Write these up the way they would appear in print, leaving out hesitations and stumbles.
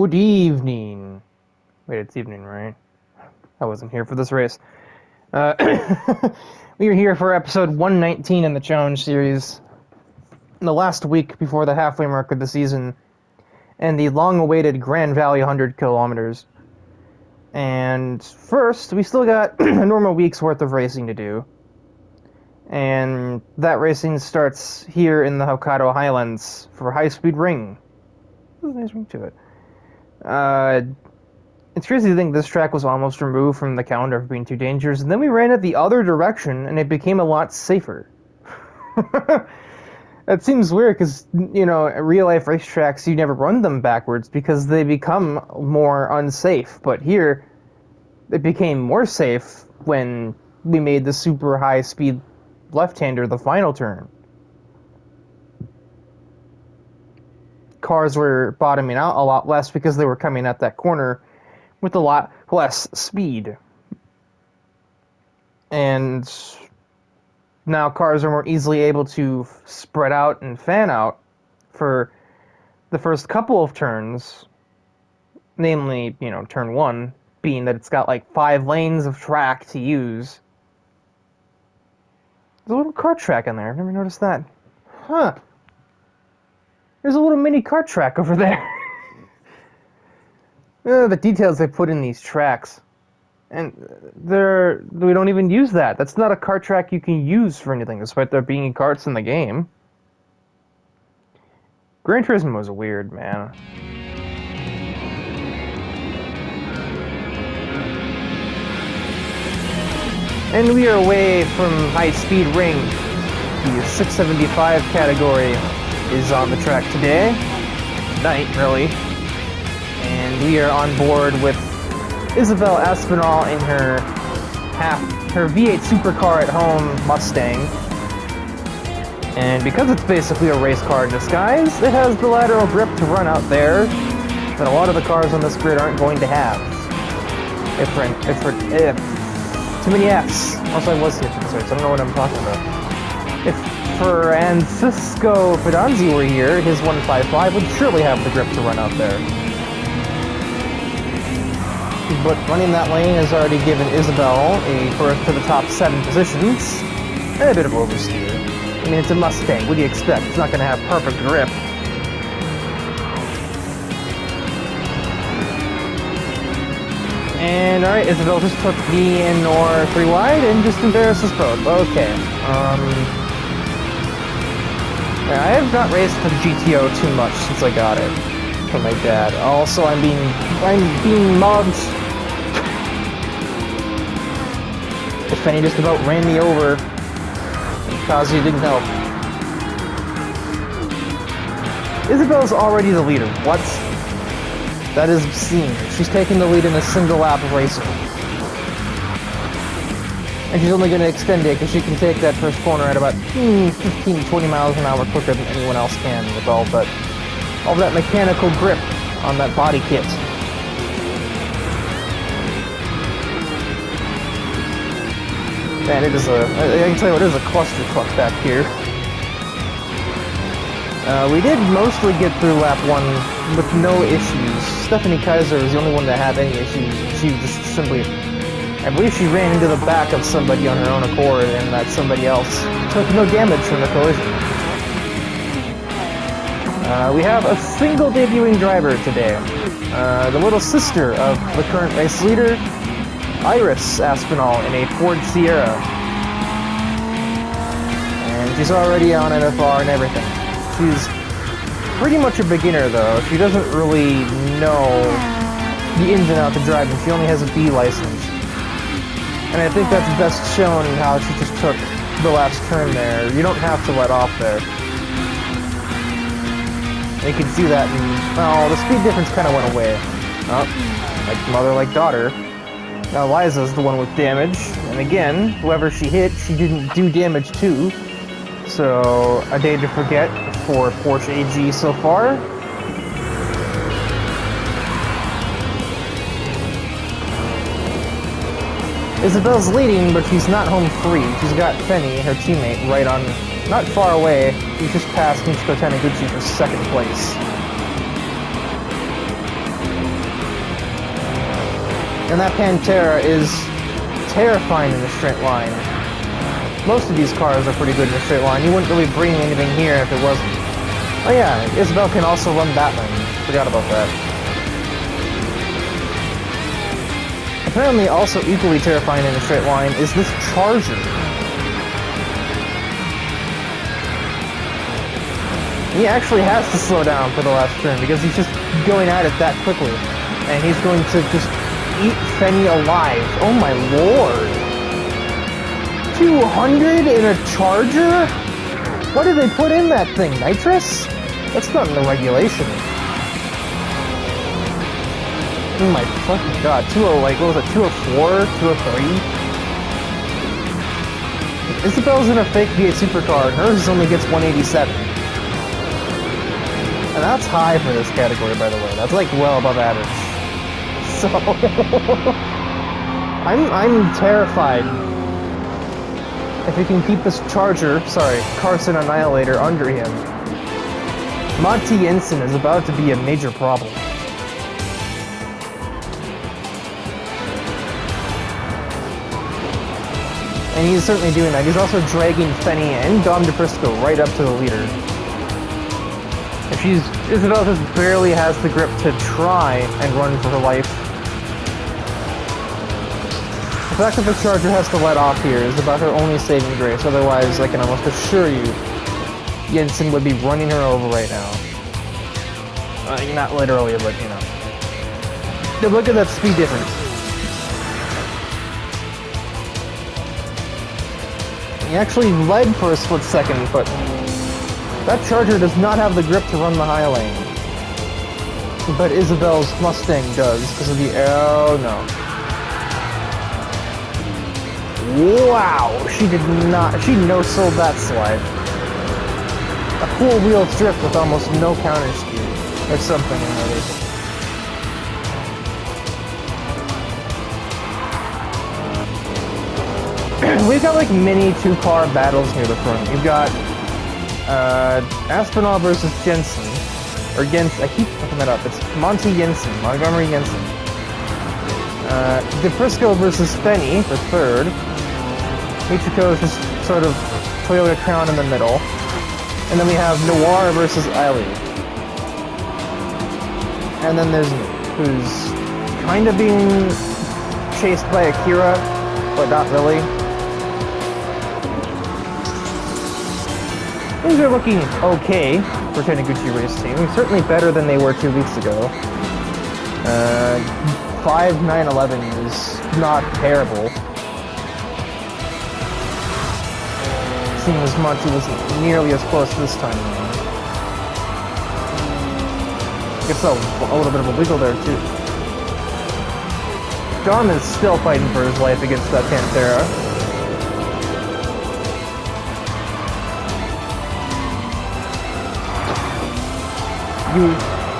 Good evening. Wait, it's evening, right? I wasn't here for this race. Uh, we are here for episode 119 in the challenge series, in the last week before the halfway mark of the season, and the long-awaited Grand Valley 100 kilometers. And first, we still got a normal week's worth of racing to do. And that racing starts here in the Hokkaido Highlands for High Speed Ring. There's a nice ring to it. It's crazy to think this track was almost removed from the calendar for being too dangerous, and then we ran it the other direction, and it became a lot safer. That seems weird, because, real-life racetracks, you never run them backwards, because they become more unsafe. But here, it became more safe when we made the super high-speed left-hander the final turn. Cars were bottoming out a lot less because they were coming at that corner with a lot less speed. And now cars are more easily able to spread out and fan out for the first couple of turns, namely, turn 1, being that it's got like 5 lanes of track to use. There's a little kart track in there, I've never noticed that. Huh. There's a little mini kart track over there. The details they put in these tracks. And we don't even use that. That's not a kart track you can use for anything, despite there being karts in the game. Gran Turismo was weird, man. And we are away from High Speed Ring. The 675 category is on the track today. Tonight, really. And we are on board with Isabel Aspinall in her V8 supercar at home Mustang. And because it's basically a race car in disguise, it has the lateral grip to run out there that a lot of the cars on this grid aren't going to have. Too many Fs. Also, I was here for this race, I don't know what I'm talking about. If Francisco Fidanzi were here, his 155 would surely have the grip to run out there. But running that lane has already given Isabel a berth to the top 7 positions, and a bit of oversteer. I mean, it's a Mustang, what do you expect? It's not going to have perfect grip. And alright, Isabel just took me and Nor 3 wide and just embarrassed us both. Okay. I have not raced the GTO too much since I got it from my dad. Also, I'm being mugged. Fanny just about ran me over. Kazuya didn't help. Isabel's already the leader. What? That is obscene. She's taking the lead in a single lap of racing. And she's only going to extend it because she can take that first corner at about 15-20 miles an hour quicker than anyone else can with all that mechanical grip on that body kit. Man, I can tell you what, it is a clusterfuck back here. We did mostly get through lap 1 with no issues. Stephanie Kaiser was the only one that had any issues. She just simply, I believe she ran into the back of somebody on her own accord, and that somebody else took no damage from the collision. We have a single debuting driver today. The little sister of the current race leader, Iris Aspinall, in a Ford Sierra. And she's already on NFR and everything. She's pretty much a beginner, though. She doesn't really know the ins and outs of driving. She only has a B license. And I think that's best shown in how she just took the last turn there. You don't have to let off there. And you can see that the speed difference kind of went away. Oh, like mother, like daughter. Now Liza's the one with damage, and again, whoever she hit, she didn't do damage to. So, a day to forget for Porsche AG so far. Isabel's leading, but she's not home free. She's got Fenny, her teammate, right on, not far away. She's just passed Michiko Taniguchi for 2nd place. And that Pantera is terrifying in a straight line. Most of these cars are pretty good in a straight line. You wouldn't really bring anything here if it wasn't. Oh yeah, Isabelle can also run that lane. Forgot about that. Apparently also equally terrifying in a straight line is this Charger. He actually has to slow down for the last turn because he's just going at it that quickly. And he's going to just eat Fenny alive. Oh my lord. 200 in a Charger? What did they put in that thing? Nitrous? That's not in the regulation. Oh my fucking god. 20, like, what was it? 204? 203? Isabelle's in a fake V8 supercar, and hers only gets 187. And that's high for this category, by the way. That's like well above average. So I'm terrified if he can keep this Charger, Carson Annihilator under him. Monty Jensen is about to be a major problem. And he's certainly doing that. He's also dragging Fenny and Dom DePrisco right up to the leader. Isabelle just barely has the grip to try and run for her life. The fact that the Charger has to let off here is about her only saving grace. Otherwise, I can almost assure you, Jensen would be running her over right now. Not literally, but you know. But look at that speed difference. He actually led for a split second, but that Charger does not have the grip to run the high lane. But Isabelle's Mustang does, because of the... oh no. Wow! She did not... she no-sold that slide. A full wheel drift with almost no counter skew. Or something in there. We've got like mini two-car battles near the front. You've got Aspinall versus Jensen, or Jensen. I keep fucking that up. It's Monty Jensen, Montgomery Jensen. DePrisco versus Fenny for third. Michiko is just sort of Toyota Crown in the middle, and then we have Noir versus Ali. And then there's me, who's kind of being chased by Akira, but not really. Things are looking okay for Taniguchi Race Team. Certainly better than they were 2 weeks ago. 5-9-11 is not terrible. Seeing as Monty wasn't nearly as close this time around. Gets a little bit of a wiggle there too. Dom is still fighting for his life against that Pantera.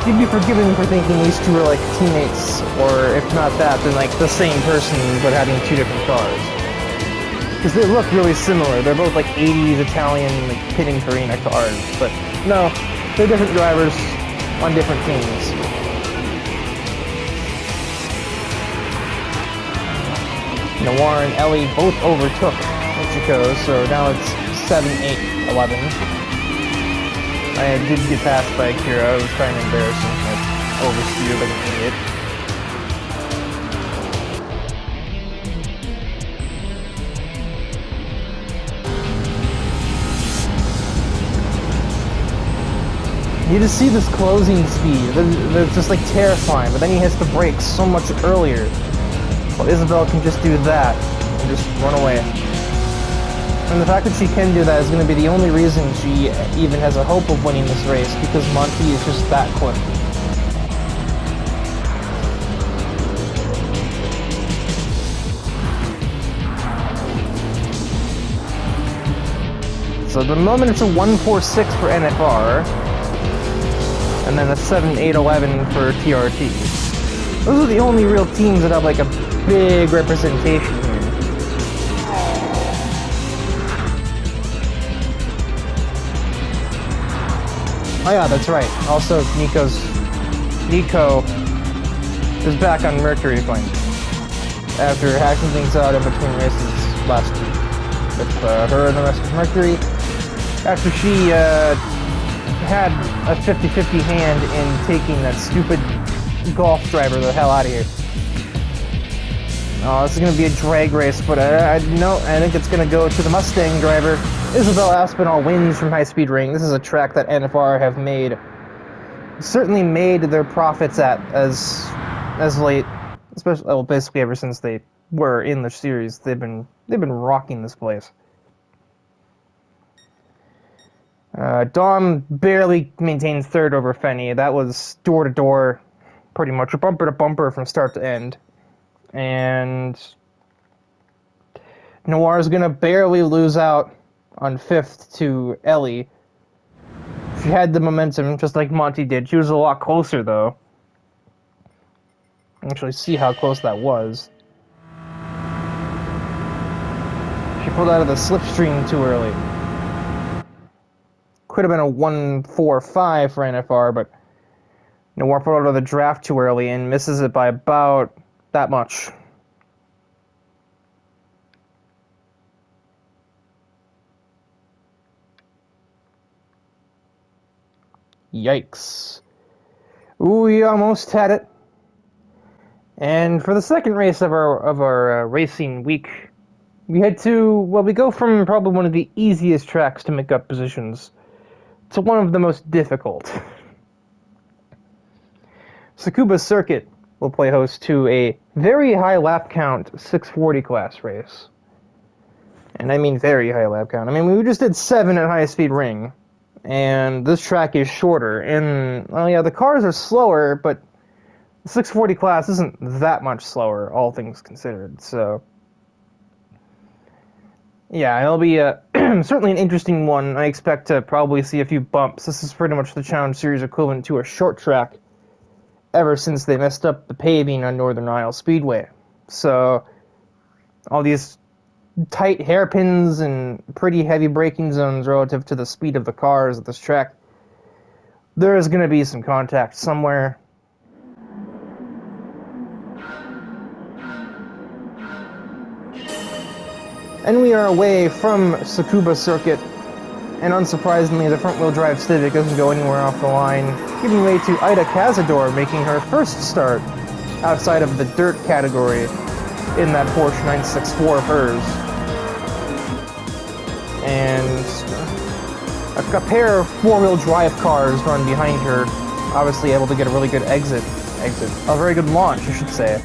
You'd be forgiven for thinking these two are like teammates, or if not that, then like the same person but having two different cars. Because they look really similar. They're both like 80s Italian like Pininfarina cars, but no, they're different drivers on different teams. Noir and Ellie both overtook Michiko, so now it's 7-8-11. I did get passed by Akira. It was kind of embarrassing. I oversteered like an idiot. You just see this closing speed. It's just like terrifying, but then he has to brake so much earlier. Well, Isabelle can just do that and just run away. And the fact that she can do that is going to be the only reason she even has a hope of winning this race, because Monty is just that quick. So at the moment it's a 146 for NFR, and then a 7-8-11 for TRT. Those are the only real teams that have like a big representation here. Oh yeah, that's right. Also, Nico is back on Mercury Point. after hacking things out in between races last week with her and the rest of Mercury. After she had a 50-50 hand in taking that stupid golf driver the hell out of here. Oh, this is going to be a drag race, but no, I think it's going to go to the Mustang driver. Isabel Aspinall wins from High Speed Ring. This is a track that NFR have certainly made their profits at as late, especially, well, basically ever since they were in the series. They've been rocking this place. Dom barely maintains third over Fenny. That was door to door, pretty much, or bumper to bumper from start to end. And Noir's gonna barely lose out on fifth to Ellie. She had the momentum, just like Monty did. She was a lot closer, though. Actually, see how close that was. She pulled out of the slipstream too early. Could have been a 1.45 for NFR, but Noir pulled out of the draft too early and misses it by about that much. Yikes. Ooh, we almost had it. And for the second race of our racing week, we go from probably one of the easiest tracks to make up positions to one of the most difficult. Tsukuba Circuit will play host to a very high lap count 640 class race. And I mean very high lap count. I mean, we just did 7 at High Speed Ring, and this track is shorter. And, well, yeah, the cars are slower, but the 640 class isn't that much slower, all things considered, so... Yeah, it'll be certainly an interesting one. I expect to probably see a few bumps. This is pretty much the Challenge Series equivalent to a short track ever since they messed up the paving on Northern Isle Speedway. So, all these tight hairpins and pretty heavy braking zones relative to the speed of the cars at this track, there is going to be some contact somewhere. And we are away from Tsukuba Circuit, and unsurprisingly, the front-wheel drive Civic doesn't go anywhere off the line, giving way to Ida Cazador making her first start outside of the dirt category in that Porsche 964 of hers. And a pair of four-wheel drive cars run behind her, obviously able to get a really good exit. A very good launch, I should say.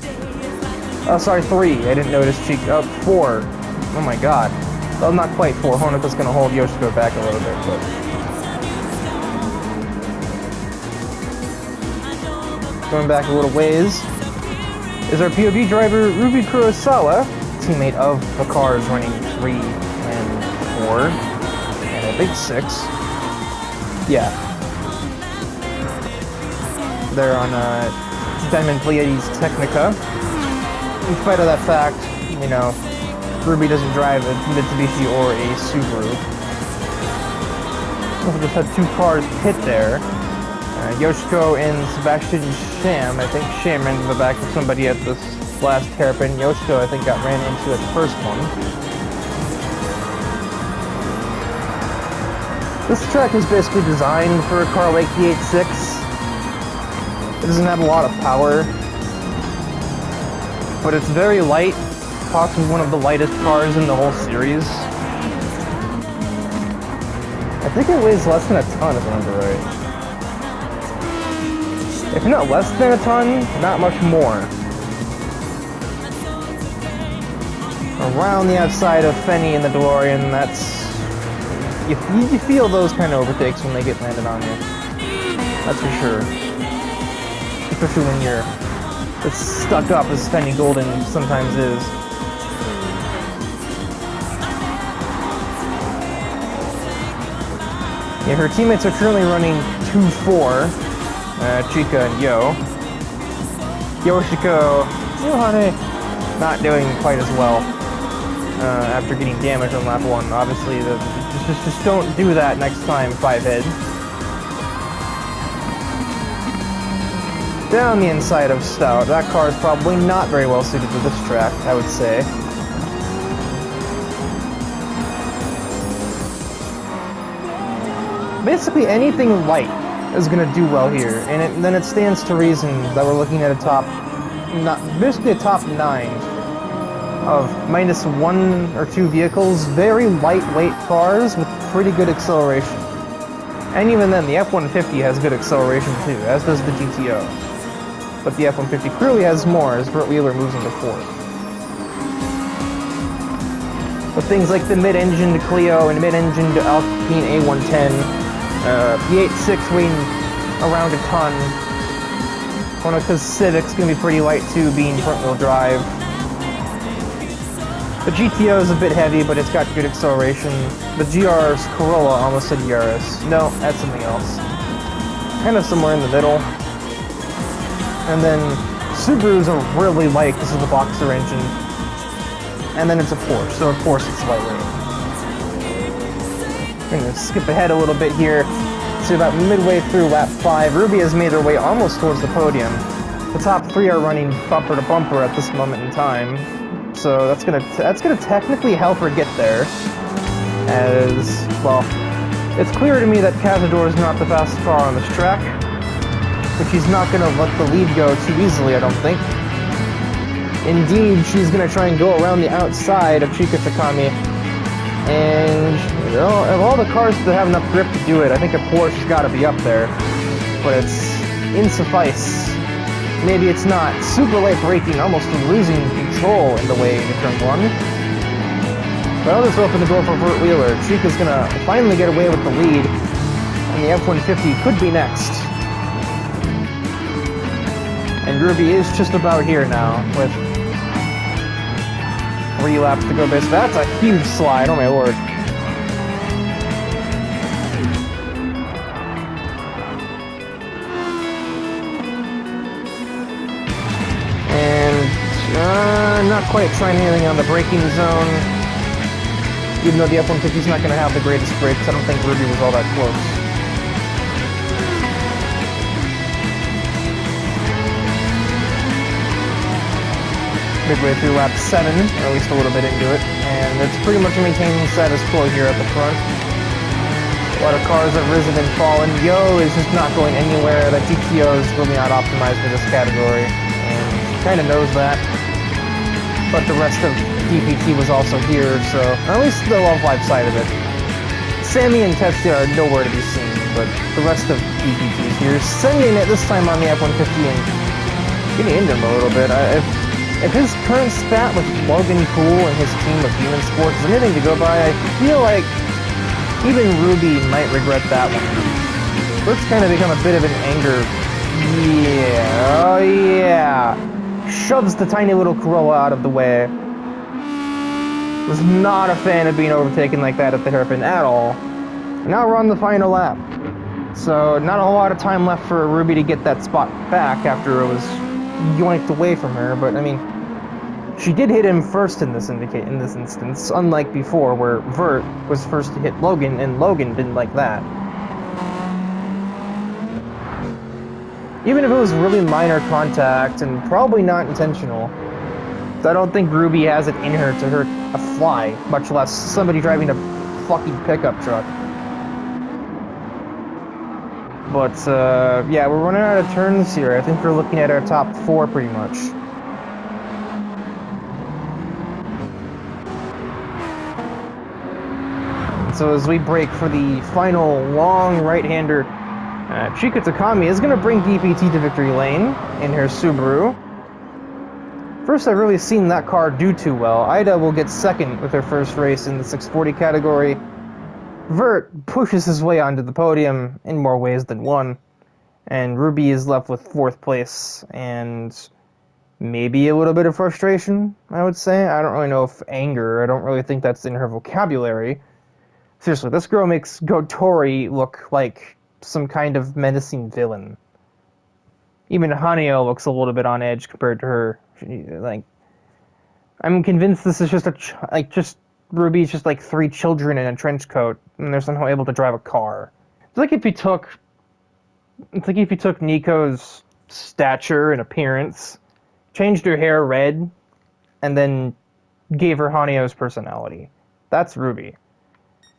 Oh, sorry, 3. I didn't notice 4. Oh my god. Well, not quite 4. Honoka's gonna hold Yoshiko back a little bit, but... Going back a little ways is our POV driver, Ruby Kurosawa, teammate of the cars running 3 and 4, and I think 6. Yeah. They're on Diamond Pleiades Technica. In spite of that fact, you know, Ruby doesn't drive a Mitsubishi or a Subaru. We just had 2 cars pit there. Yoshiko and Sebastian Sham. I think Sham ran into the back of somebody at this last hairpin. Yoshiko, I think, got ran into at the first one. This track is basically designed for a car like the 86. It doesn't have a lot of power, but it's very light, possibly one of the lightest cars in the whole series. I think it weighs less than a ton, if I remember right. If not less than a ton, not much more. Around the outside of Fenny and the DeLorean, that's... You feel those kind of overtakes when they get landed on you. That's for sure. Especially when you're as stuck up as Fenny Golden sometimes is. Yeah, her teammates are currently running 2-4. Chika and Yo. Yoshiko, not doing quite as well after getting damaged on lap 1. Obviously, just don't do that next time, 5 head. down the inside of Stout. That car is probably not very well suited to this track, I would say. Basically, anything light is going to do well here, and then it stands to reason that we're looking at basically a top 9 of -1 or 2 vehicles, very lightweight cars with pretty good acceleration. And even then, the F-150 has good acceleration too, as does the GTO. But the F-150 clearly has more as Burt Wheeler moves into 4th. With things like the mid-engined Clio and mid-engined Alpine A110, the 8.6 weighing around a ton. Well, because Civic's going to be pretty light too, being front-wheel drive. The GTO is a bit heavy, but it's got good acceleration. The GR's Corolla, almost said Yaris. No, that's something else. Kind of somewhere in the middle. And then Subarus are really light because of the Boxer engine. And then it's a Porsche, so of course it's lightweight. I'm going to skip ahead a little bit here to about midway through lap 5. Ruby has made her way almost towards the podium. The top 3 are running bumper to bumper at this moment in time. So that's gonna technically help her get there, as, well, it's clear to me that Cazador is not the fastest car on this track, but she's not gonna let the lead go too easily, I don't think. Indeed, she's gonna try and go around the outside of Chika Takami, and, you know, of all the cars that have enough grip to do it, I think a Porsche's gotta be up there, but it's insuffice. Maybe it's not. Super late braking, almost losing control in the way into turn 1. But I'll just open the door for Burt Wheeler. Chika's gonna finally get away with the lead, and the F-150 could be next. And Ruby is just about here now, with 3 laps to go, basically. That's a huge slide, oh my lord. Not quite trying anything on the braking zone. Even though the F-150 is not going to have the greatest brakes, I don't think Ruby was all that close. Midway through lap 7, or at least a little bit into it, and it's pretty much maintaining status quo here at the front. A lot of cars have risen and fallen. Yo is just not going anywhere. That GTO is really not optimized for this category, and kind of knows that. But the rest of DPT was also here, so at least the Love Live side of it. Sammy and Tetsuya are nowhere to be seen, but the rest of DPT is here, sending it this time on the F-150 and getting into him a little bit. If his current spat with Logan Poole and his team of Demon Sports is anything to go by, I feel like even Ruby might regret that one. Let's kind of become a bit of an anger. Yeah, oh yeah. Shoves the tiny little Corolla out of the way. Was not a fan of being overtaken like that at the hairpin at all. Now we're on the final lap. So not a whole lot of time left for Ruby to get that spot back after it was yoinked away from her, but I mean, she did hit him first in this instance, unlike before where Vert was first to hit Logan and Logan didn't like that. Even if it was really minor contact and probably not intentional, I don't think Ruby has it in her to hurt a fly, much less somebody driving a fucking pickup truck. But, yeah, we're running out of turns here. I think we're looking at our top 4 pretty much. So as we break for the final long right-hander, Chika Takami is going to bring DPT to victory lane in her Subaru. First I've really seen that car do too well. Ida will get second with her first race in the 640 category. Vert pushes his way onto the podium in more ways than one. And Ruby is left with 4th place and maybe a little bit of frustration, I would say. I don't really know if anger, I don't really think that's in her vocabulary. Seriously, this girl makes Gotori look like some kind of menacing villain. Even Hanyo looks a little bit on edge compared to her. Like, I'm convinced this is just Ruby's just like 3 children in a trench coat, and they're somehow able to drive a car. It's like if you took Nico's stature and appearance, changed her hair red, and then gave her Hanyo's personality. That's Ruby.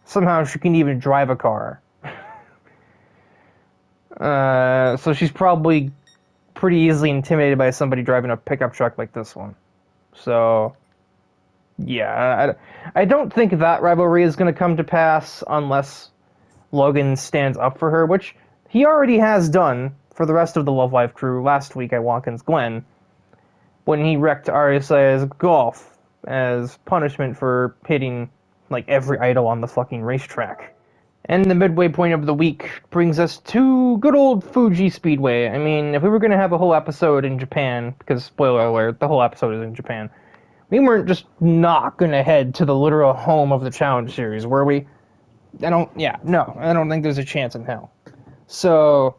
Somehow she can even drive a car. So she's probably pretty easily intimidated by somebody driving a pickup truck like this one. So, yeah, I don't think that rivalry is going to come to pass unless Logan stands up for her, which he already has done for the rest of the Love Life crew last week at Watkins Glen, when he wrecked RSI's Golf as punishment for hitting, like, every idol on the fucking racetrack. And the midway point of the week brings us to good old Fuji Speedway. I mean, if we were going to have a whole episode in Japan, because, spoiler alert, the whole episode is in Japan, we weren't just not going to head to the literal home of the Challenge Series, were we? I don't think there's a chance in hell. So,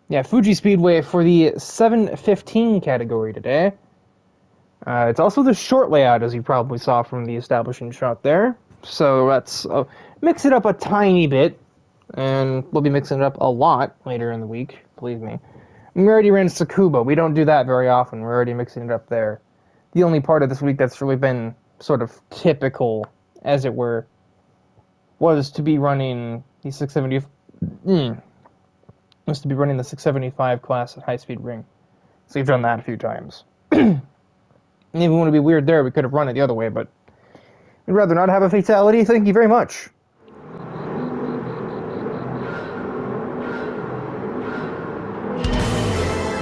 yeah, Fuji Speedway for the 715 category today. It's also the short layout, as you probably saw from the establishing shot there. So let's mix it up a tiny bit, and we'll be mixing it up a lot later in the week, believe me. We already ran Tsukuba. We don't do that very often. We're already mixing it up there. The only part of this week that's really been sort of typical, as it were, was to be running the 675 class at High Speed Ring. So we've done that a few times. And if we want to be weird there, we could have run it the other way, but we'd rather not have a fatality. Thank you very much.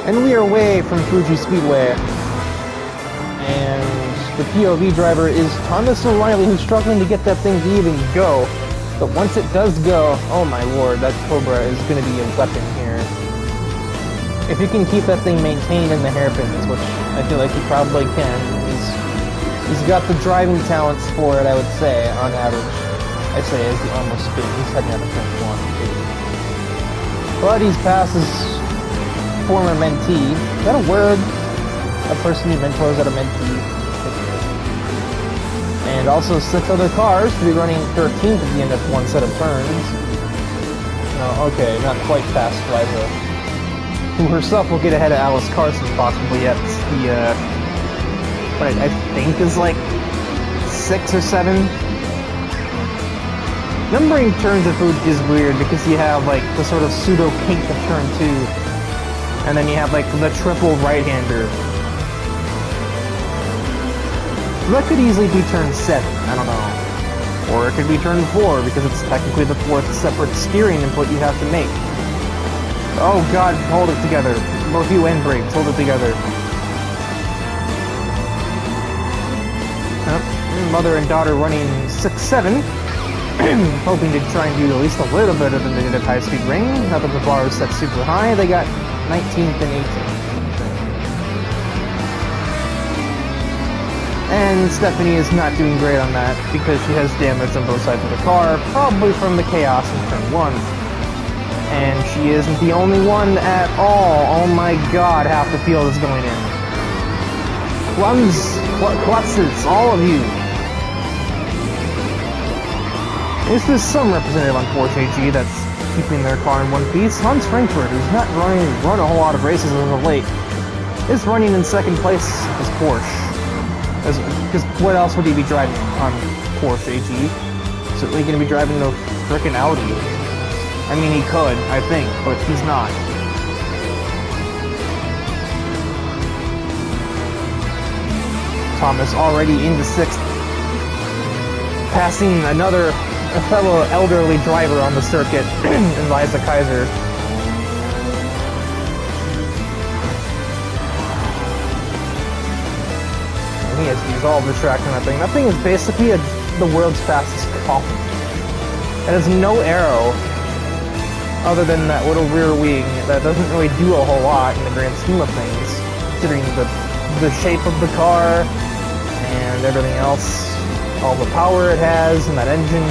And we are away from Fuji Speedway. And the POV driver is Thomas O'Reilly, who's struggling to get that thing to even go. But once it does go, oh my lord, that Cobra is going to be a weapon here. If you can keep that thing maintained in the hairpins, which I feel like he probably can, he's got the driving talents for it, I would say, on average. I say as he almost spins. He's heading out of turn one, too. But he's past his former mentee. Is that a word? A person he mentors at a mentee. And also 6 other cars to be running 13th at the end of one set of turns. No, okay, not quite past Liza, who herself will get ahead of Alice Carson possibly at the, what I think is like 6 or 7. Numbering turns at Fuji is weird because you have like the sort of pseudo kink of turn 2, and then you have like the triple right-hander. That could easily be turn 7, I don't know. Or it could be turn 4 because it's technically the 4th separate steering input you have to make. Oh god, hold it together. Both you and brakes, hold it together. Mother and daughter running 6-7. Hoping to try and do at least a little better than they did at High Speed Ring. Not that the bar is set super high, they got 19th and 18th. And Stephanie is not doing great on that because she has damage on both sides of the car, probably from the chaos in turn 1. And she isn't the only one at all. Oh my god, half the field is going in. Klutzes, all of you. At least there's some representative on Porsche AG that's keeping their car in one piece. Hans Frankfurt, who's not run a whole lot of races as of late, is running in second place as Porsche. Because what else would he be driving on Porsche AG? Certainly going to be driving the frickin' Audi. I mean, he could, I think, but he's not. Thomas already into 6th, passing a fellow elderly driver on the circuit, Liza Kaiser. He has to use all of the track on that thing. That thing is basically the world's fastest car. It has no aero, other than that little rear wing that doesn't really do a whole lot in the grand scheme of things, considering the shape of the car and everything else, all the power it has in that engine.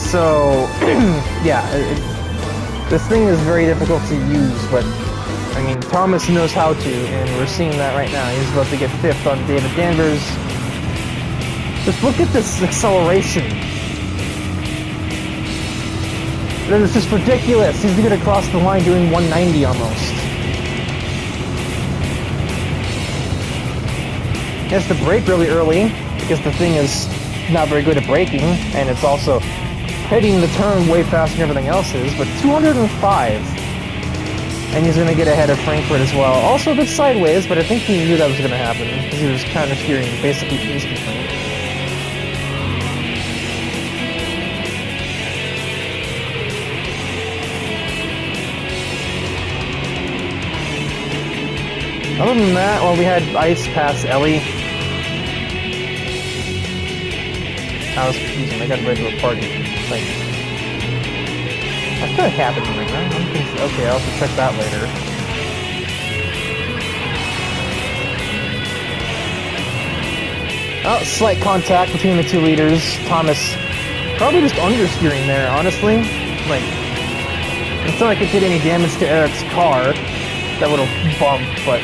So, yeah, this thing is very difficult to use, but, I mean, Thomas knows how to, and we're seeing that right now. He's about to get 5th on David Danvers. Just look at this acceleration. And it's just ridiculous. He's gonna cross the line doing 190 almost. He has to brake really early because the thing is not very good at braking, and it's also hitting the turn way faster than everything else is, but 205. And he's gonna get ahead of Frankfurt as well. Also a bit sideways, but I think he knew that was gonna happen because he was kind of steering basically instantly. Other than that, well, we had Ice pass Ellie. That was confusing. I got ready to a party. Like, that's kind of happening right now. Okay, I'll have to check that later. Oh, slight contact between the two leaders. Thomas probably just understeering there, honestly. Like, it's not like it did any damage to Eric's car. That would have bumped, but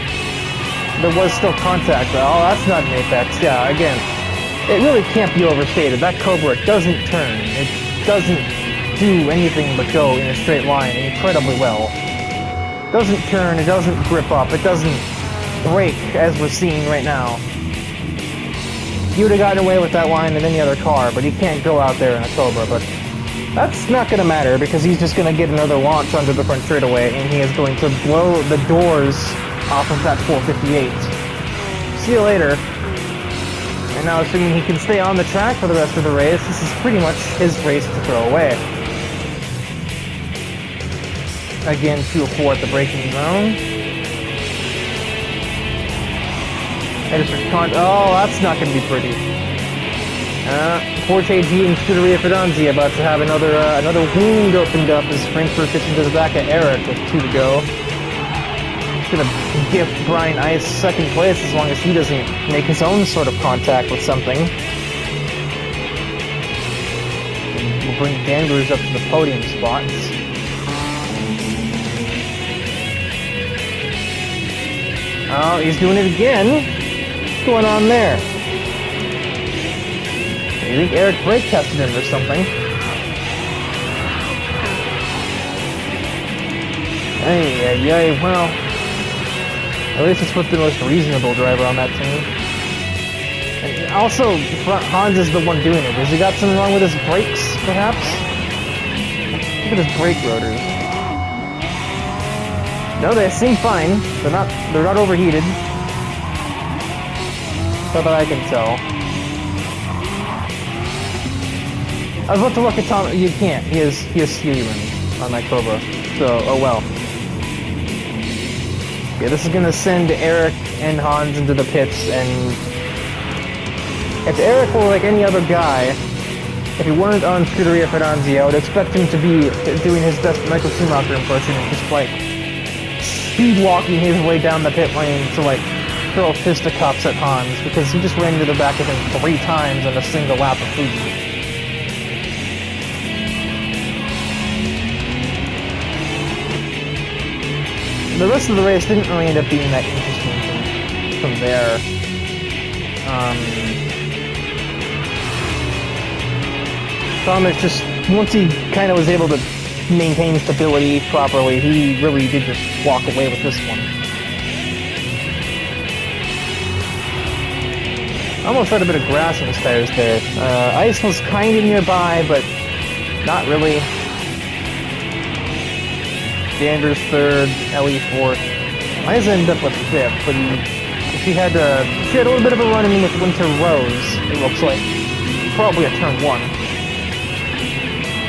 there was still contact. Oh, that's not an apex. Yeah, again, it really can't be overstated. That Cobra doesn't turn. It doesn't do anything but go in a straight line incredibly well. It doesn't turn, it doesn't grip up, it doesn't brake, as we're seeing right now. You would have gotten away with that line in any other car, but he can't go out there in a Cobra. But that's not going to matter because he's just going to get another launch onto the front straightaway, and he is going to blow the doors off of that 458. See you later. And now assuming he can stay on the track for the rest of the race, this is pretty much his race to throw away. Again, 204 at the braking zone. And it's oh, that's not going to be pretty. Porsche AG and Scuderia Fidanzi about to have another wound opened up as Frankfurt gets into the back of Eric with 2 to go. He's going to gift Brian Ice second place as long as he doesn't make his own sort of contact with something. And we'll bring Danvers up to the podium spots. Oh, he's doing it again. What's going on there? You think Eric brake tested him or something? Hey, well, at least it's with the most reasonable driver on that team. And also, Hans is the one doing it. Has he got something wrong with his brakes, perhaps? Look at his brake rotors. No, they seem fine. They're not overheated. So that I can tell. I was about to look at Tom. You can't. He has steering on that Cobra. So, oh well. Yeah, this is gonna send Eric and Hans into the pits, and if Eric were like any other guy, if he weren't on Scuderia Fidanzi, I would expect him to be doing his best Michael Schumacher impression and just like speed walking his way down the pit lane to like throw fisticuffs at Hans because he just ran into the back of him 3 times in a single lap of Fuji. The rest of the race didn't really end up being that interesting from there. Thomas just, once he kind of was able to maintain stability properly, he really did just walk away with this one. Almost had a bit of grass in his tires there. Ice was kind of nearby, but not really. Danvers 3rd, Ellie 4th. Liza ended up with 5th, but she had a little bit of a run-in with Winter Rose, it looks like. Probably at turn 1.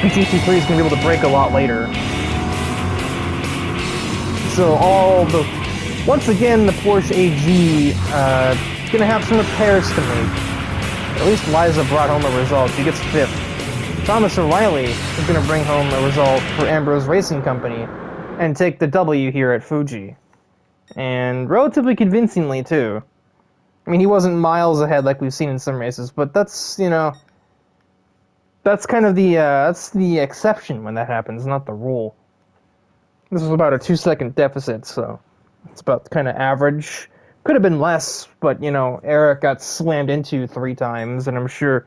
And GT3 is going to be able to brake a lot later. So once again, the Porsche AG is going to have some repairs to make. At least Liza brought home a result. She gets 5th. Thomas O'Reilly is going to bring home a result for Ambrose Racing Company and take the W here at Fuji. And relatively convincingly, too. I mean, he wasn't miles ahead like we've seen in some races, but that's, you know, that's kind of that's the exception when that happens, not the rule. This was about a 2-second deficit, so it's about kind of average. Could have been less, but, you know, Eric got slammed into 3 times, and I'm sure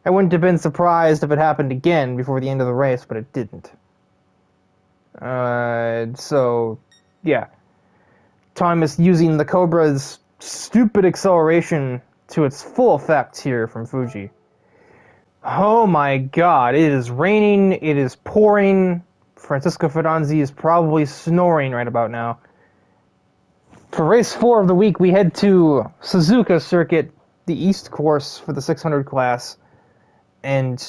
I wouldn't have been surprised if it happened again before the end of the race, but it didn't. So, yeah. Thomas using the Cobra's stupid acceleration to its full effect here from Fuji. Oh my god, it is raining, it is pouring. Francisco Fedonzi is probably snoring right about now. For race 4 of the week, we head to Suzuka Circuit, the East course for the 600 class, and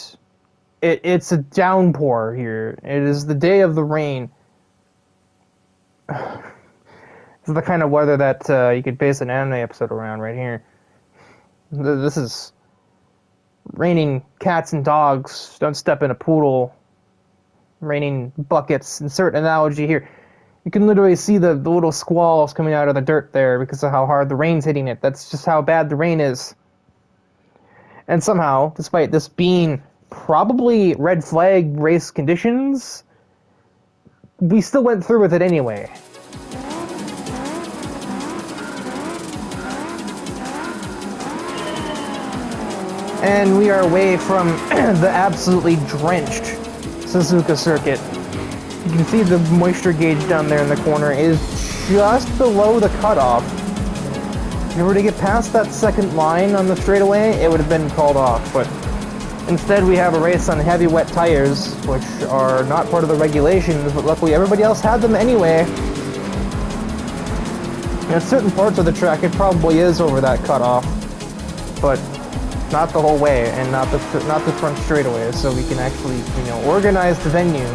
it's a downpour here. It is the day of the rain. This is the kind of weather that you could base an anime episode around right here. This is raining cats and dogs, don't step in a poodle, raining buckets, insert analogy here. You can literally see the little squalls coming out of the dirt there because of how hard the rain's hitting it. That's just how bad the rain is. And somehow, despite this being probably red flag race conditions, we still went through with it anyway. And we are away from the absolutely drenched Suzuka Circuit. You can see the moisture gauge down there in the corner is just below the cutoff. If you were to get past that second line on the straightaway, it would have been called off, but instead we have a race on heavy wet tires, which are not part of the regulations, but luckily everybody else had them anyway. At certain parts of the track it probably is over that cutoff, but not the whole way, and not the front straightaway, so we can actually, you know, organize the venue.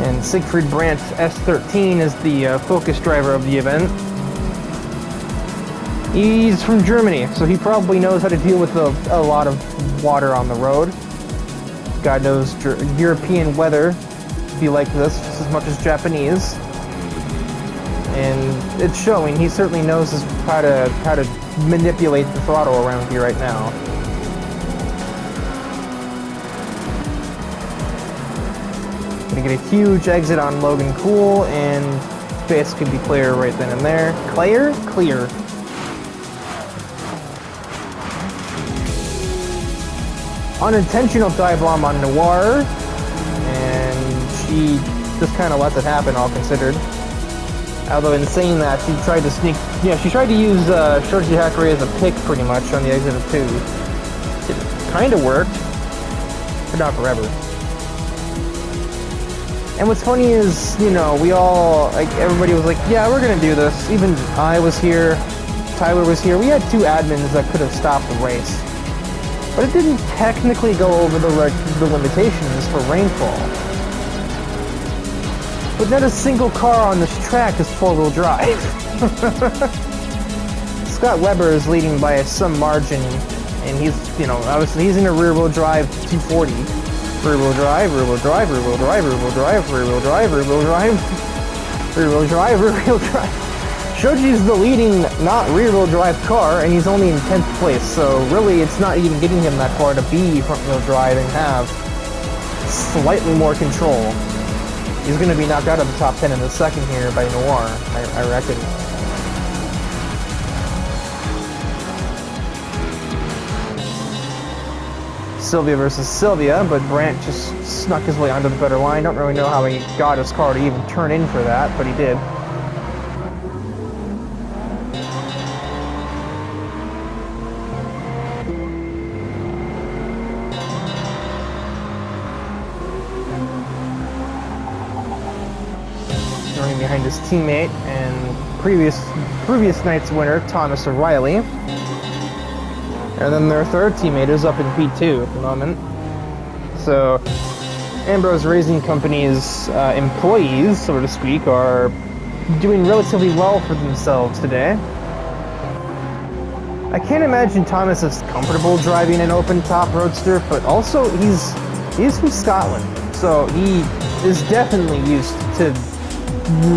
And Siegfried Brandt S13 is the focus driver of the event. He's from Germany, so he probably knows how to deal with a lot of water on the road. God knows European weather be like this just as much as Japanese. And it's showing. He certainly knows how to manipulate the throttle around here right now. Gonna get a huge exit on Logan Cool, and base could be clear right then and there. Clear? Clear. Unintentional dive bomb on Noir, and she just kind of lets it happen, all considered. Although in saying that, she tried to she tried to use Shoji Hakari as a pick pretty much on the exit of 2. It kind of worked, but not forever. And what's funny is, you know, we all, like, everybody was like, yeah, we're gonna do this. Even I was here, Tyler was here. We had 2 admins that could have stopped the race. But it didn't technically go over the limitations for rainfall. But not a single car on this track is 4-wheel drive. Scott Webber is leading by some margin, and he's, you know, obviously he's in a rear-wheel drive 240. Rear-wheel drive, rear-wheel drive, rear-wheel drive, rear-wheel drive, rear-wheel drive, rear-wheel drive, rear-wheel drive, rear-wheel drive. Shoji's the leading, not rear-wheel drive car, and he's only in 10th place, so really it's not even getting him that far to be front-wheel drive and have slightly more control. He's going to be knocked out of the top 10 in the second here by Noir, I reckon. Sylvia versus Sylvia, but Brandt just snuck his way onto the better line. Don't really know how he got his car to even turn in for that, but he did. Running behind his teammate and previous night's winner, Thomas O'Reilly. And then their third teammate is up in P2 at the moment. So, Ambrose Racing Company's employees, so to speak, are doing relatively well for themselves today. I can't imagine Thomas is comfortable driving an open-top roadster, but also he's from Scotland, so he is definitely used to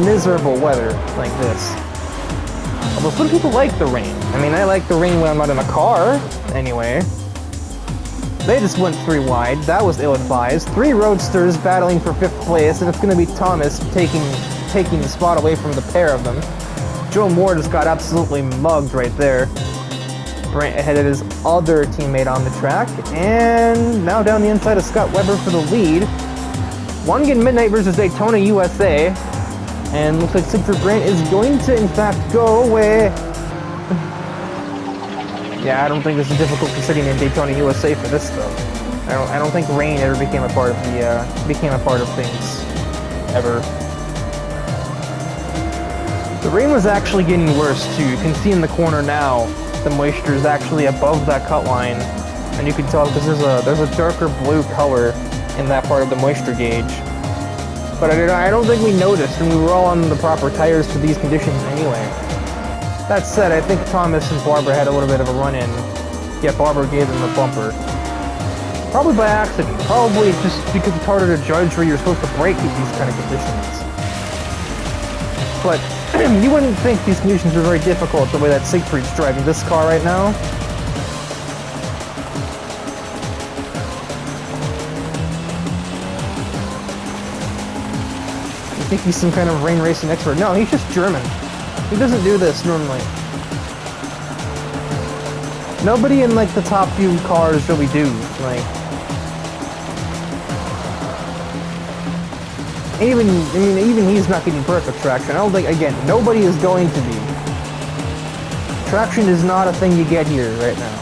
miserable weather like this. Although some people like the rain. I mean, I like the rain when I'm not in a car, anyway. They just went 3 wide. That was ill-advised. 3 roadsters battling for 5th place, and it's going to be Thomas taking the spot away from the pair of them. Joe Moore just got absolutely mugged right there. Brandt ahead of his other teammate on the track, and now down the inside of Scott Webber for the lead. Wangen Midnight versus Daytona USA, and looks like Siegfried Brandt is going to, in fact, go away. Yeah, I don't think there's a difficulty sitting in Daytona USA for this though. I don't think rain ever became a part of things ever. The rain was actually getting worse too. You can see in the corner now the moisture is actually above that cut line, and you can tell because there's a darker blue color in that part of the moisture gauge. But I don't think we noticed, and we were all on the proper tires for these conditions anyway. That said, I think Thomas and Barber had a little bit of a run-in. Yeah, Barber gave them the bumper. Probably by accident. Probably just because it's harder to judge where you're supposed to brake in these kind of conditions. But you wouldn't think these conditions were very difficult the way that Siegfried's driving this car right now. You think he's some kind of rain racing expert? No, he's just German. He doesn't do this normally. Nobody in like the top few cars really do. Like, even he's not getting perfect traction. I don't think, again, nobody is going to be. Traction is not a thing you get here right now.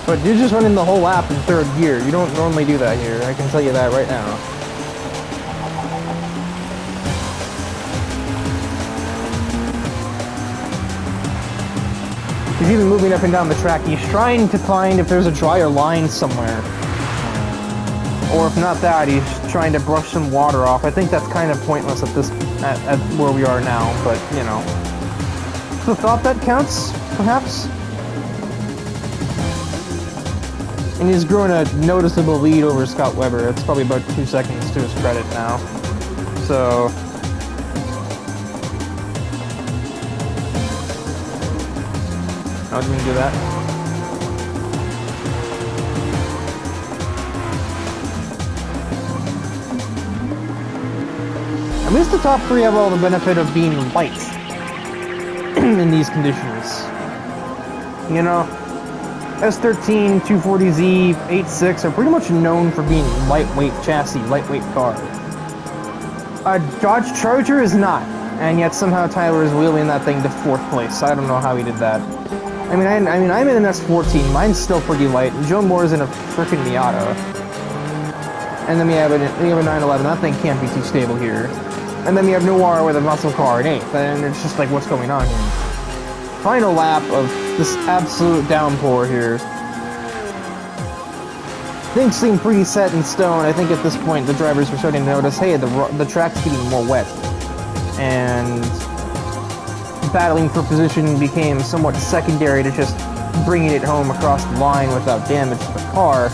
But you're just running the whole lap in 3rd gear. You don't normally do that here. I can tell you that right now. He's even moving up and down the track. He's trying to find if there's a drier line somewhere. Or if not that, he's trying to brush some water off. I think that's kind of pointless at where we are now, but, you know. It's the thought that counts, perhaps? And he's growing a noticeable lead over Scott Webber. It's probably about 2 seconds to his credit now. So... I was going to do that. At least the top 3 have all the benefit of being light in these conditions. You know? S13, 240Z, 86 are pretty much known for being lightweight chassis, lightweight cars. Dodge Charger is not, and yet somehow Tyler is wheeling that thing to 4th place. I don't know how he did that. I mean, I'm in an S14. Mine's still pretty light. Joe Moore's in a frickin' Miata, and then we have a 911. That thing can't be too stable here. And then we have Noir with a muscle car in 8th, and it's just like, what's going on here? Final lap of this absolute downpour here. Things seem pretty set in stone. I think at this point the drivers were starting to notice, hey, the track's getting more wet. And battling for position became somewhat secondary to just bringing it home across the line without damage to the car,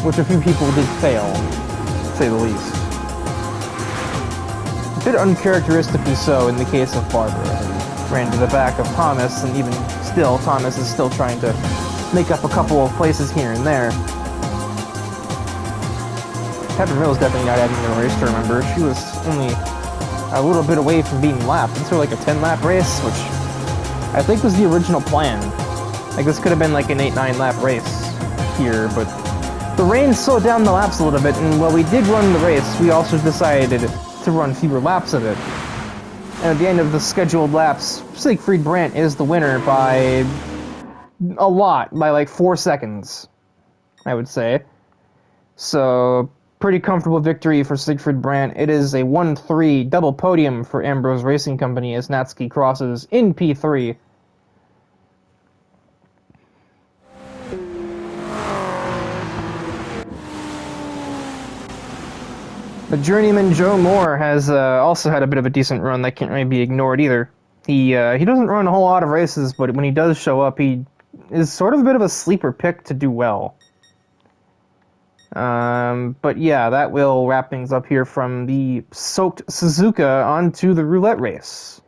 which a few people did fail, to say the least. A bit uncharacteristically so in the case of Barber. Ran to the back of Thomas, and even still, Thomas is still trying to make up a couple of places here and there. Catherine Mills definitely not having the race to remember. She was only a little bit away from being lapped. It's sort of like a 10-lap race, which I think was the original plan. Like, this could have been like an 8-9 lap race here, but the rain slowed down the laps a little bit, and while we did run the race, we also decided to run fewer laps of it. And at the end of the scheduled laps, Siegfried Brandt is the winner by a lot, by like 4 seconds, I would say. So, pretty comfortable victory for Siegfried Brandt. It is a 1-3 double podium for Ambrose Racing Company as Natsuki crosses in P3. The journeyman Joe Moore has also had a bit of a decent run that can't really be ignored either. He doesn't run a whole lot of races, but when he does show up, he is sort of a bit of a sleeper pick to do well. But yeah, that will wrap things up here from the soaked Suzuka onto the roulette race.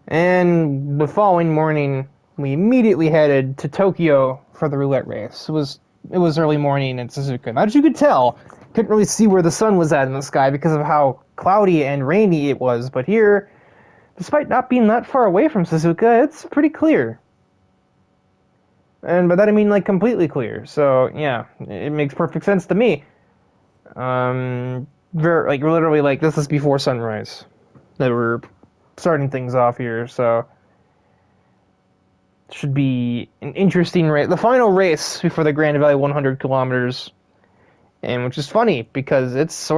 And the following morning, we immediately headed to Tokyo for the roulette race. It was early morning in Suzuka. As you could tell, couldn't really see where the sun was at in the sky because of how cloudy and rainy it was. But here, despite not being that far away from Suzuka, it's pretty clear. And by that I mean like completely clear. So yeah, it makes perfect sense to me. Literally, like this is before sunrise that we're starting things off here. So should be an interesting race. The final race before the Grand Valley 100 kilometers, and which is funny because it's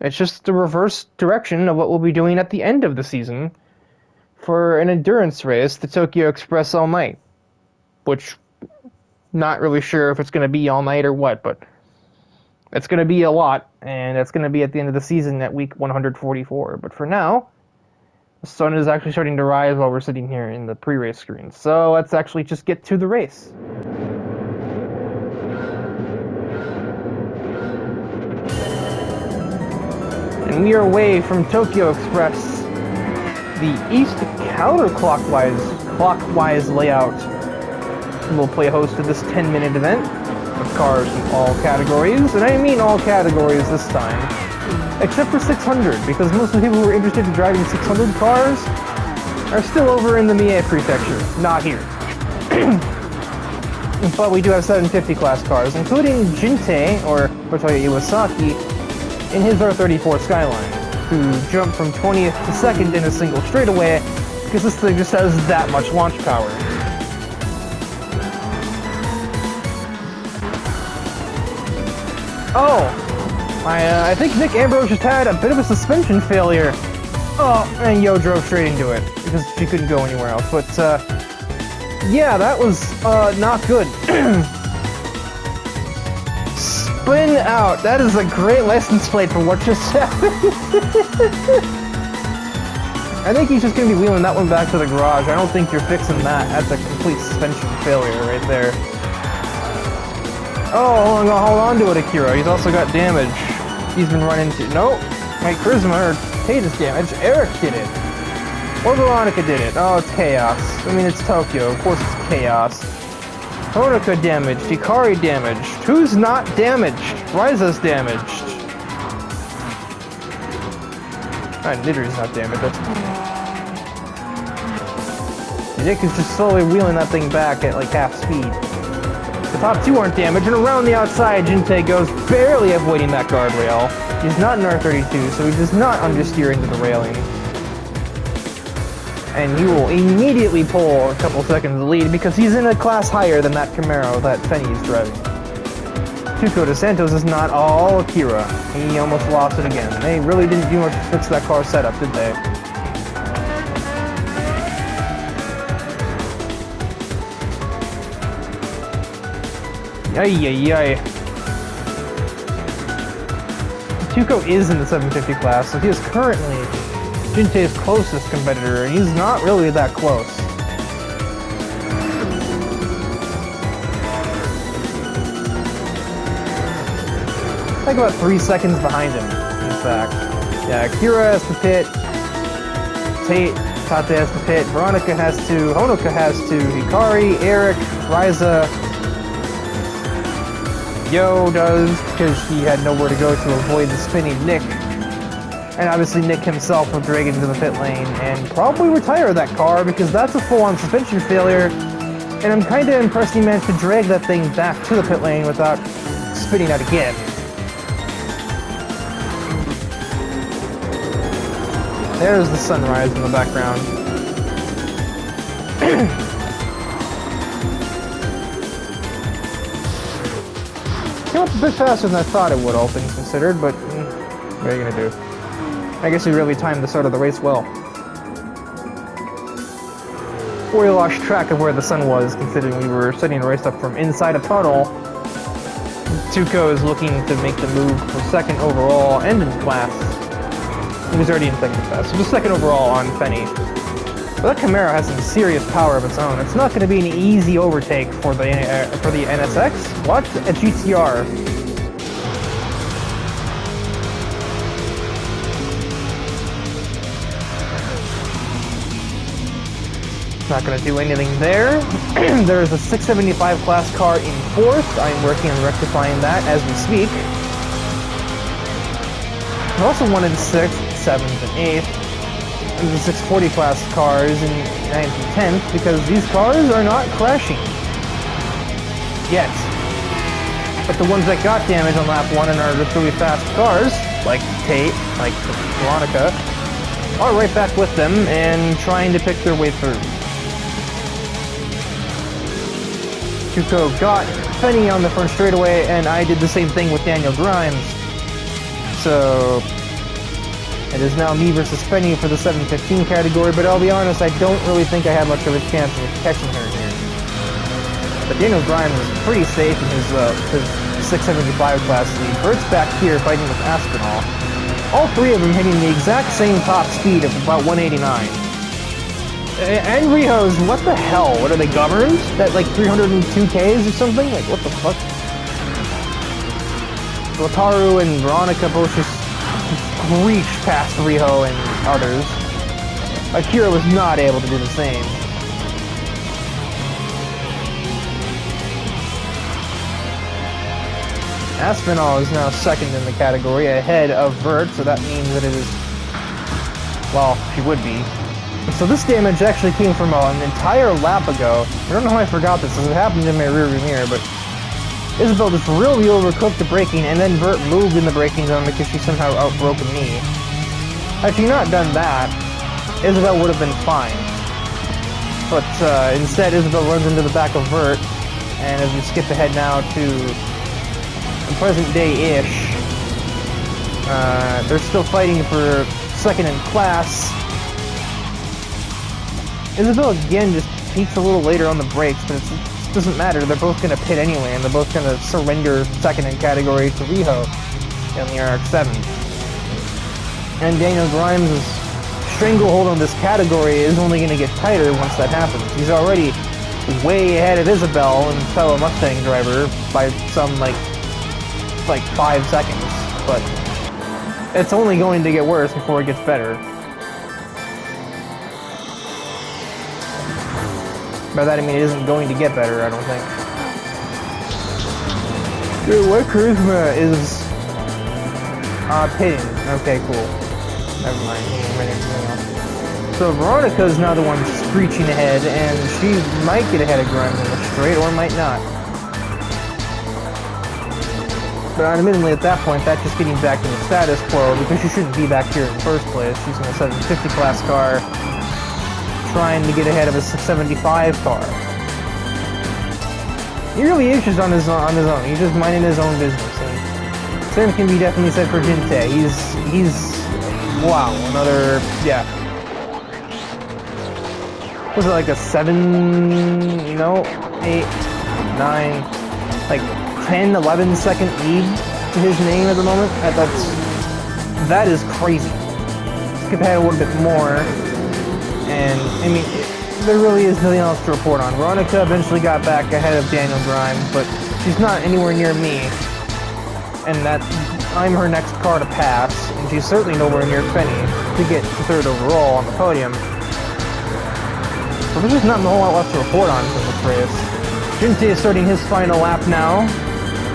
just the reverse direction of what we'll be doing at the end of the season for an endurance race, the Tokyo Express All Night, which not really sure if it's going to be all night or what, but it's going to be a lot, and it's going to be at the end of the season at week 144. But for now, the sun is actually starting to rise while we're sitting here in the pre-race screen. So let's actually just get to the race. And we are away from Tokyo Express, the east counterclockwise layout will play host to this 10-minute event of cars from all categories, and I mean all categories this time, except for 600, because most of the people who are interested in driving 600 cars are still over in the Mie Prefecture, not here. But we do have 750 class cars, including Jinte, or Toyo Iwasaki, in his R34 Skyline, who jumped from 20th to 2nd in a single straightaway, because this thing just has that much launch power. Oh, I think Nick Ambrose just had a bit of a suspension failure. Oh, and Yo drove straight into it because she couldn't go anywhere else. But yeah, that was not good. Spin out. That is a great license plate for what just happened. I think he's just gonna be wheeling that one back to the garage. I don't think you're fixing that. That's a complete suspension failure right there. Oh, hold on to it, Akira. He's also got damage. He's been run into. Nope. My Charisma or Tate is damaged. Eric did it. Or Veronica did it. Oh, it's chaos. I mean, it's Tokyo. Of course it's chaos. Honoka damaged. Hikari damaged. Who's not damaged? Riza's damaged. Nidori's not damaged. Nick is just slowly wheeling that thing back at like half speed. The top two aren't damaged, and around the outside, Jinte goes, barely avoiding that guardrail. He's not an R32, so he does not understeer into the railing. And he will immediately pull a couple seconds of lead because he's in a class higher than that Camaro that Fenny is driving. Tuco dos Santos is not all Akira. He almost lost it again. They really didn't do much to fix that car setup, did they? Yay. Tuco is in the 750 class, so he is currently Jinte's closest competitor, and he's not really that close. Like about 3 seconds behind him, in fact. Yeah, Akira has to pit, Tate has to pit, Veronica has to, Honoka has to, Hikari, Eric, Riza, Yo does, because he had nowhere to go to avoid the spinning Nick. And obviously Nick himself will drag into the pit lane and probably retire that car because that's a full-on suspension failure. And I'm kind of impressed he managed to drag that thing back to the pit lane without spinning out again. There's the sunrise in the background. Came up a bit faster than I thought it would, all things considered, but what are you gonna do? I guess we really timed the start of the race well. We lost track of where the sun was, considering we were setting the race up from inside a tunnel. Tuco is looking to make the move for second overall and in class. He was already in second class, so just second overall on Fenny. But that Camaro has some serious power of its own. It's not going to be an easy overtake for the NSX. Watch a GTR. Not going to do anything there. There's a 675 class car in 4th. I'm working on rectifying that as we speak. I also wanted 6th, 7th, and 8th. The 640 class cars in 9th and 10th because these cars are not crashing. Yet. But the ones that got damaged on lap 1 and are just really fast cars, like Tate, like Veronica, are right back with them and trying to pick their way through. Tuco got Fenny on the front straightaway, and I did the same thing with Daniel Grimes. So it is now me versus Fenny for the 715 category, but I'll be honest, I don't really think I had much of a chance of catching her here. But Daniel Grimes was pretty safe in his 675 class lead. Bert's back here fighting with Aspinall. All three of them hitting the exact same top speed of about 189. And Riho's, what the hell? What are they, governed? That like 302 Ks or something? Like, what the fuck? Wataru and Veronica both just reached past Riho and others. Akira was not able to do the same. Aspinall is now second in the category, ahead of Vert, so that means that it is... well, she would be. So this damage actually came from an entire lap ago. I don't know how I forgot this, because it happened in my rearview mirror, but Isabel just really overcooked the braking, and then Vert moved in the braking zone because she somehow outbroken me. Had she not done that, Isabel would have been fine. But instead, Isabel runs into the back of Vert, and as we skip ahead now to the present day-ish, they're still fighting for second in class. Isabel again just peaks a little later on the brakes, but it doesn't matter. They're both going to pit anyway, and they're both going to surrender second in category to Riho in the RX-7. And Daniel Grimes' stranglehold on this category is only going to get tighter once that happens. He's already way ahead of Isabel and fellow Mustang driver by some like 5 seconds, but it's only going to get worse before it gets better. By that I mean it isn't going to get better, I don't think. Dude, what Charisma is pitting. Okay, cool. Never mind. So Veronica's now the one screeching ahead, and she might get ahead of Grimes in the straight, or might not. But admittedly at that point, that's just getting back to the status quo, because she shouldn't be back here in the first place. She's in a 750 class car, trying to get ahead of a 675 car. He really is just on his own. He's just minding his own business. And same can be definitely said for Jinte. He's wow, another, yeah. Was it like a 7, no, 8, 9, like 10, 11 second lead to his name at the moment? That is crazy. Skip ahead a little bit more. And, I mean, there really is nothing else to report on. Veronica eventually got back ahead of Daniel Grimes, but she's not anywhere near me. And that I'm her next car to pass, and she's certainly nowhere near Fenny to get to third overall on the podium. So there's just not a whole lot left to report on from this race. Jinte is starting his final lap now,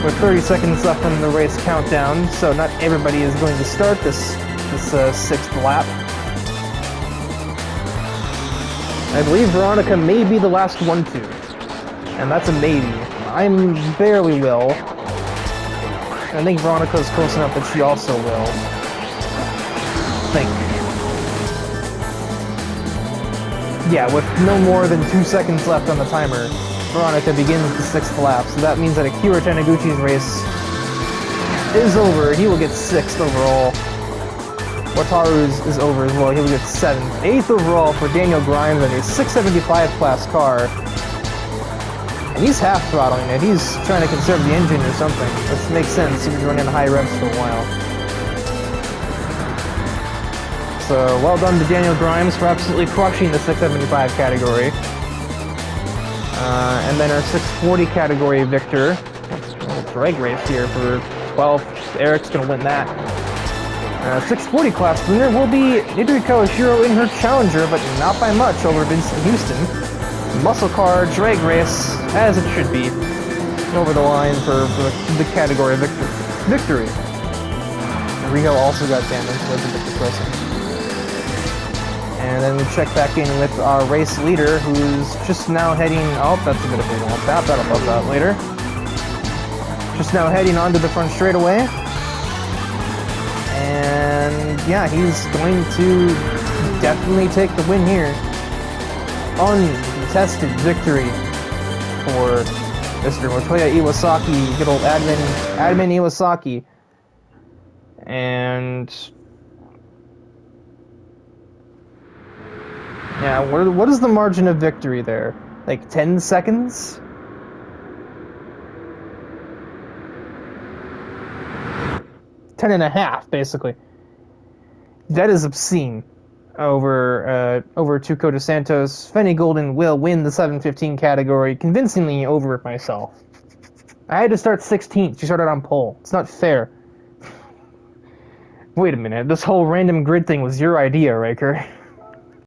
with 30 seconds left on the race countdown, so not everybody is going to start this 6th lap. I believe Veronica may be the last one to, and that's a maybe. I'm barely will. I think Veronica's close enough that she also will. I think. Yeah, with no more than 2 seconds left on the timer, Veronica begins the 6th lap, so that means that Akira Taniguchi's race is over. He will get 6th overall. Wataru's is over as well. He will get 7th. 8th overall for Daniel Grimes on a 675 class car. And he's half throttling it. He's trying to conserve the engine or something. Which makes sense. He was running high revs for a while. So, well done to Daniel Grimes for absolutely crushing the 675 category. And then our 640 category victor. Drag race here for 12th. Eric's going to win that. 640 class winner will be Hideko Ishiro in her challenger, but not by much over Vincent Houston. Muscle car drag race, as it should be, over the line for the category victory. Riho also got damaged, was a bit depressing. And then we check back in with our race leader, who's just now heading... Oh, that's a bit of a long tap. That'll help out later. Just now heading onto the front straightaway. And yeah, he's going to definitely take the win here. Uncontested victory for Mr. Motoya Iwasaki, good old admin Iwasaki. And yeah, what is the margin of victory there? Like 10 seconds? Ten and a half, basically. That is obscene. Over Tuco dos Santos. Fenny Golden will win the 715 category convincingly over myself. I had to start 16th. She started on pole. It's not fair. Wait a minute. This whole random grid thing was your idea, Riker.